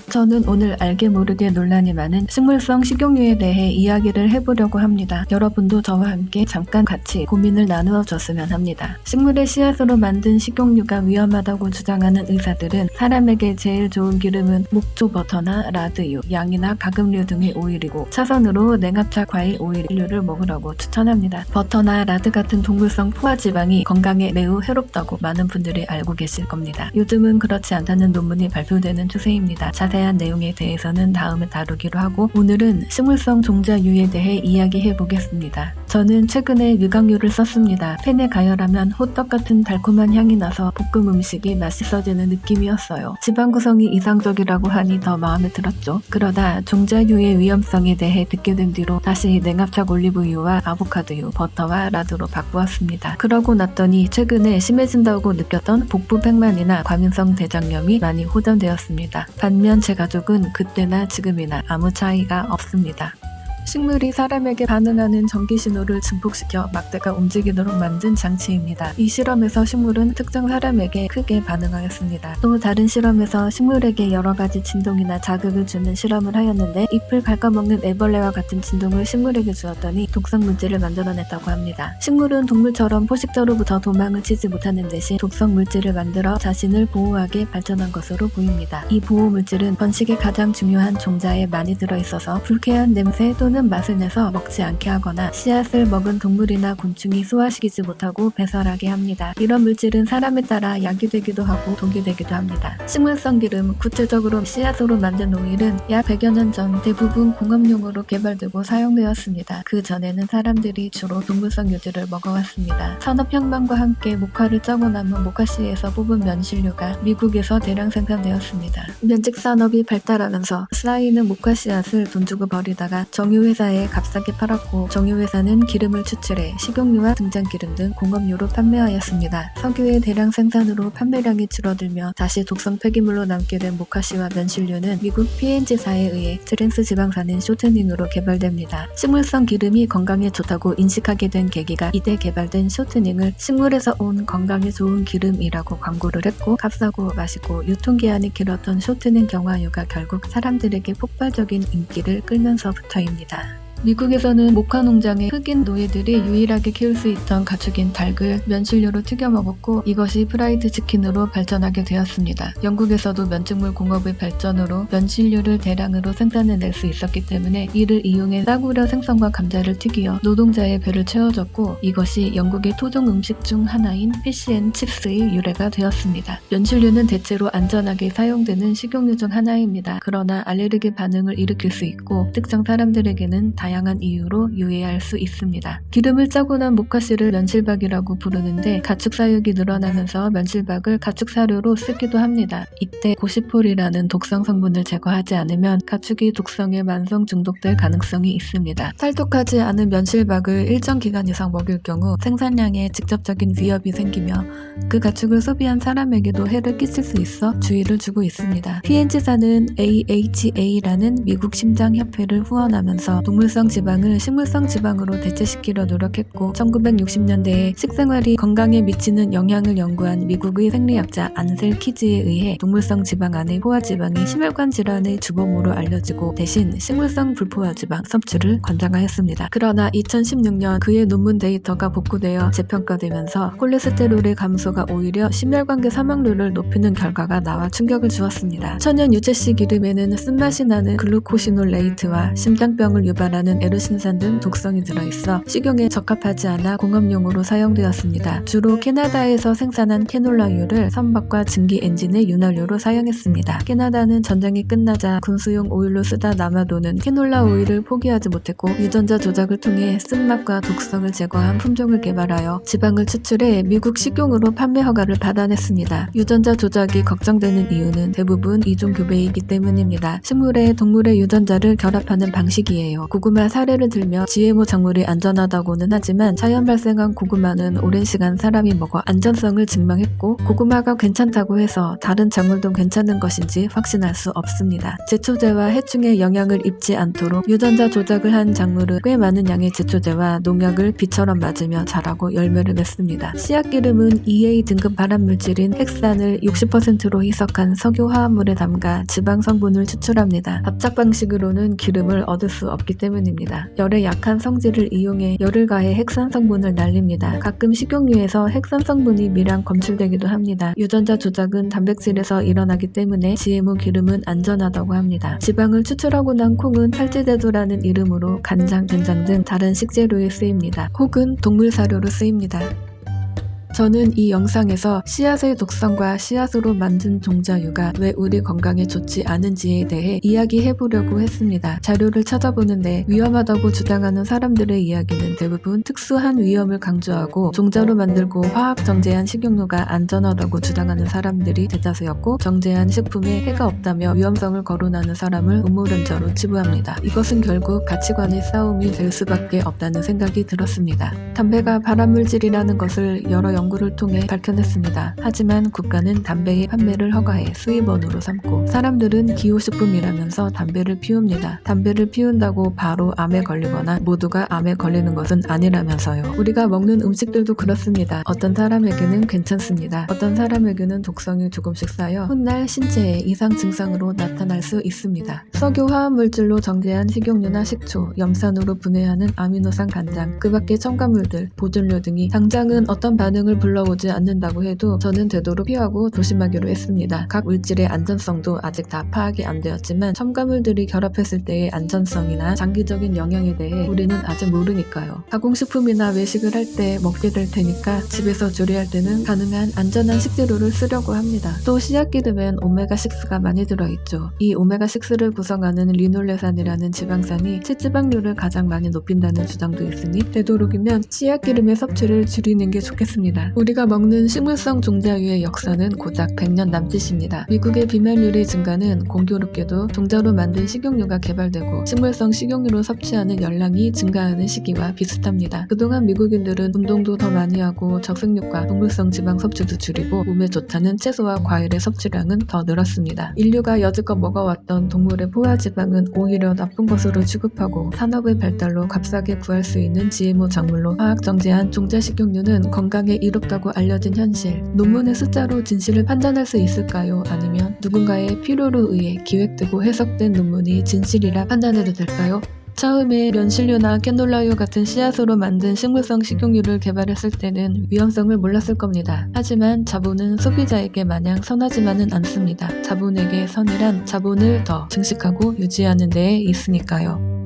저는 오늘 알게 모르게 논란이 많은 식물성 식용유에 대해 이야기를 해보려고 합니다. 여러분도 저와 함께 잠깐 같이 고민을 나누어 줬으면 합니다. 식물의 씨앗으로 만든 식용유가 위험하다고 주장하는 의사들은 사람에게 제일 좋은 기름은 목조 버터나 라드유, 양이나 가금류 등의 오일이고 차선으로 냉합차 과일 오일류를 먹으라고 추천합니다. 버터나 라드 같은 동물성 포화지방이 건강에 매우 해롭다고 많은 분들이 알고 계실 겁니다. 요즘은 그렇지 않다는 논문이 발표되는 추세입니다. 자세한 내용에 대해서는 다음에 다루기로 하고 오늘은 식물성 종자유에 대해 이야기해 보겠습니다. 저는 최근에 유광유를 썼습니다. 팬에 가열하면 호떡 같은 달콤한 향이 나서 볶음 음식이 맛있어지는 느낌이었어요. 지방 구성이 이상적이라고 하니 더 마음에 들었죠. 그러다 종자유의 위험성에 대해 듣게 된 뒤로 다시 냉합착 올리브유와 아보카도유, 버터와 라드로 바꾸었습니다. 그러고 났더니 최근에 심해진다고 느꼈던 복부 백만이나 과민성 대장염이 많이 호전되었습니다. 반면 제 가족은 그때나 지금이나 아무 차이가 없습니다. 식물이 사람에게 반응하는 전기신호를 증폭시켜 막대가 움직이도록 만든 장치입니다. 이 실험에서 식물은 특정 사람에게 크게 반응하였습니다. 또 다른 실험에서 식물에게 여러가지 진동이나 자극을 주는 실험을 하였는데 잎을 갉아먹는 애벌레와 같은 진동을 식물에게 주었더니 독성 물질을 만들어냈다고 합니다. 식물은 동물처럼 포식자로부터 도망을 치지 못하는 대신 독성 물질을 만들어 자신을 보호하게 발전한 것으로 보입니다. 이 보호 물질은 번식에 가장 중요한 종자에 많이 들어있어서 불쾌한 냄새 또는 맛을 내서 먹지 않게 하거나 씨앗을 먹은 동물이나 곤충이 소화시키지 못하고 배설하게 합니다. 이런 물질은 사람에 따라 약이 되기도 하고 독이 되기도 합니다. 식물성 기름, 구체적으로 씨앗으로 만든 오일은 약 100여 년 전 대부분 공업용으로 개발되고 사용되었습니다. 그 전에는 사람들이 주로 동물성 유지를 먹어왔습니다. 산업혁명과 함께 목화를 짜고 남은 목화씨에서 뽑은 면실류가 미국에서 대량 생산되었습니다. 면직산업이 발달하면서 쌓이는 목화 씨앗을 돈 주고 버리다가 정유회사에 값싸게 팔았고 정유회사는 기름을 추출해 식용유와 등장기름 등 공업유로 판매하였습니다. 석유의 대량 생산으로 판매량이 줄어들며 다시 독성 폐기물로 남게 된 목화씨와 면실류는 미국 P&G사에 의해 트랜스 지방산인 쇼트닝으로 개발됩니다. 식물성 기름이 건강에 좋다고 인식하게 된 계기가 이때 개발된 쇼트닝을 식물에서 온 건강에 좋은 기름이라고 광고를 했고 값싸고 맛있고 유통기한이 길었던 쇼트닝 경화유가 결국 사람들에게 폭발적인 인기를 끌면서부터입니다. 미국에서는 목화 농장의 흑인 노예들이 유일하게 키울 수 있던 가축인 닭을 면실류로 튀겨 먹었고 이것이 프라이드 치킨으로 발전하게 되었습니다. 영국에서도 면직물 공업의 발전으로 면실류를 대량으로 생산해낼 수 있었기 때문에 이를 이용해 싸구려 생선과 감자를 튀기어 노동자의 배를 채워줬고 이것이 영국의 토종 음식 중 하나인 피쉬앤칩스의 유래가 되었습니다. 면실류는 대체로 안전하게 사용되는 식용유 중 하나입니다. 그러나 알레르기 반응을 일으킬 수 있고 특정 사람들에게는 다양한 이유로 유해할 수 있습니다. 기름을 짜고 난 목화씨를 면실박이라고 부르는데 가축 사육이 늘어나면서 면실박을 가축 사료로 쓰기도 합니다. 이때 고시폴이라는 독성 성분을 제거하지 않으면 가축이 독성에 만성 중독될 가능성이 있습니다. 살독하지 않은 면실박을 일정 기간 이상 먹일 경우 생산량에 직접적인 위협이 생기며 그 가축을 소비한 사람에게도 해를 끼칠 수 있어 주의를 주고 있습니다. P&G사는 AHA라는 미국 심장협회를 후원하면서 동물성 지방을 식물성 지방으로 대체시키려 노력했고 1960년대에 식생활이 건강에 미치는 영향을 연구한 미국의 생리학자 안셀 키즈에 의해 동물성 지방 안의 포화지방이 심혈관 질환의 주범으로 알려지고 대신 식물성 불포화지방 섭취를 권장하였습니다. 그러나 2016년 그의 논문 데이터가 복구되어 재평가되면서 콜레스테롤의 감소가 오히려 심혈관계 사망률을 높이는 결과가 나와 충격을 주었습니다. 천연 유채씨 기름에는 쓴맛이 나는 글루코시놀레이트와 심장병을 유발하는 에르신산 등 독성이 들어있어 식용에 적합하지 않아 공업용으로 사용되었습니다. 주로 캐나다에서 생산한 캐놀라유를 선박과 증기 엔진의 윤활유로 사용했습니다. 캐나다는 전쟁이 끝나자 군수용 오일로 쓰다 남아도는 캐놀라 오일을 포기하지 못했고 유전자 조작을 통해 쓴맛과 독성을 제거한 품종을 개발하여 지방을 추출해 미국 식용으로 판매 허가를 받아냈습니다. 유전자 조작이 걱정되는 이유는 대부분 이종 교배이기 때문입니다. 식물에 동물의 유전자를 결합하는 방식이에요. 고구마 고구마 사례를 들며 GMO 작물이 안전하다고는 하지만 자연 발생한 고구마는 오랜 시간 사람이 먹어 안전성을 증명했고 고구마가 괜찮다고 해서 다른 작물도 괜찮은 것인지 확신할 수 없습니다. 제초제와 해충의 영향을 입지 않도록 유전자 조작을 한 작물은 꽤 많은 양의 제초제와 농약을 비처럼 맞으며 자라고 열매를 맺습니다. 씨앗기름은 EA 등급 발암물질인 헥산을 60%로 희석한 석유 화합물에 담가 지방 성분을 추출합니다. 압착 방식으로는 기름을 얻을 수 없기 때문입니다. 열에 약한 성질을 이용해 열을 가해 헥산 성분을 날립니다. 가끔 식용유에서 헥산 성분이 미량 검출되기도 합니다. 유전자 조작은 단백질에서 일어나기 때문에 GMO 기름은 안전하다고 합니다. 지방을 추출하고 난 콩은 탈지제도라는 이름으로 간장, 된장 등 다른 식재료에 쓰입니다. 혹은 동물 사료로 쓰입니다. 저는 이 영상에서 씨앗의 독성과 씨앗으로 만든 종자유가 왜 우리 건강에 좋지 않은지에 대해 이야기해보려고 했습니다. 자료를 찾아보는데 위험하다고 주장하는 사람들의 이야기는 대부분 특수한 위험을 강조하고 종자로 만들고 화학 정제한 식용유가 안전하다고 주장하는 사람들이 대다수였고 정제한 식품에 해가 없다며 위험성을 거론하는 사람을 음모론자로 치부합니다. 이것은 결국 가치관의 싸움이 될 수밖에 없다는 생각이 들었습니다. 담배가 발암물질이라는 것을 여러 연구를 통해 밝혀냈습니다. 하지만 국가는 담배의 판매를 허가해 수입원으로 삼고 사람들은 기호식품이라면서 담배를 피웁니다. 담배를 피운다고 바로 암에 걸리거나 모두가 암에 걸리는 것은 아니라면서요. 우리가 먹는 음식들도 그렇습니다. 어떤 사람에게는 괜찮습니다. 어떤 사람에게는 독성이 조금씩 쌓여 훗날 신체에 이상 증상으로 나타날 수 있습니다. 석유 화합물질로 정제한 식용유나 식초, 염산으로 분해하는 아미노산 간장, 그 밖의 첨가물들, 보존료 등이 당장은 어떤 반응을 불러오지 않는다고 해도 저는 되도록 피하고 조심하기로 했습니다. 각 물질의 안전성도 아직 다 파악이 안 되었지만 첨가물들이 결합했을 때의 안전성이나 장기적인 영향에 대해 우리는 아직 모르니까요. 가공식품이나 외식을 할 때 먹게 될 테니까 집에서 조리할 때는 가능한 안전한 식재료를 쓰려고 합니다. 또 씨앗기름엔 오메가6가 많이 들어있죠. 이 오메가6를 구성하는 리놀레산이라는 지방산이 체지방률을 가장 많이 높인다는 주장도 있으니 되도록이면 씨앗기름의 섭취를 줄이는 게 좋겠습니다. 우리가 먹는 식물성 종자유의 역사는 고작 100년 남짓입니다. 미국의 비만율의 증가는 공교롭게도 종자로 만든 식용유가 개발되고 식물성 식용유로 섭취하는 열량이 증가하는 시기와 비슷합니다. 그동안 미국인들은 운동도 더 많이 하고 적색육과 동물성 지방 섭취도 줄이고 몸에 좋다는 채소와 과일의 섭취량은 더 늘었습니다. 인류가 여지껏 먹어왔던 동물의 포화지방은 오히려 나쁜 것으로 취급하고 산업의 발달로 값싸게 구할 수 있는 GMO 작물로 화학 정제한 종자 식용유는 건강에 이롭다고 알려진 현실. 논문의 숫자로 진실을 판단할 수 있을까요? 아니면 누군가의 필요로 의해 기획되고 해석된 논문이 진실이라 판단해도 될까요? 처음에 면실류나 캐놀라유 같은 씨앗으로 만든 식물성 식용유를 개발했을 때는 위험성을 몰랐을 겁니다. 하지만 자본은 소비자에게 마냥 선하지만은 않습니다. 자본에게 선이란 자본을 더 증식하고 유지하는 데에 있으니까요.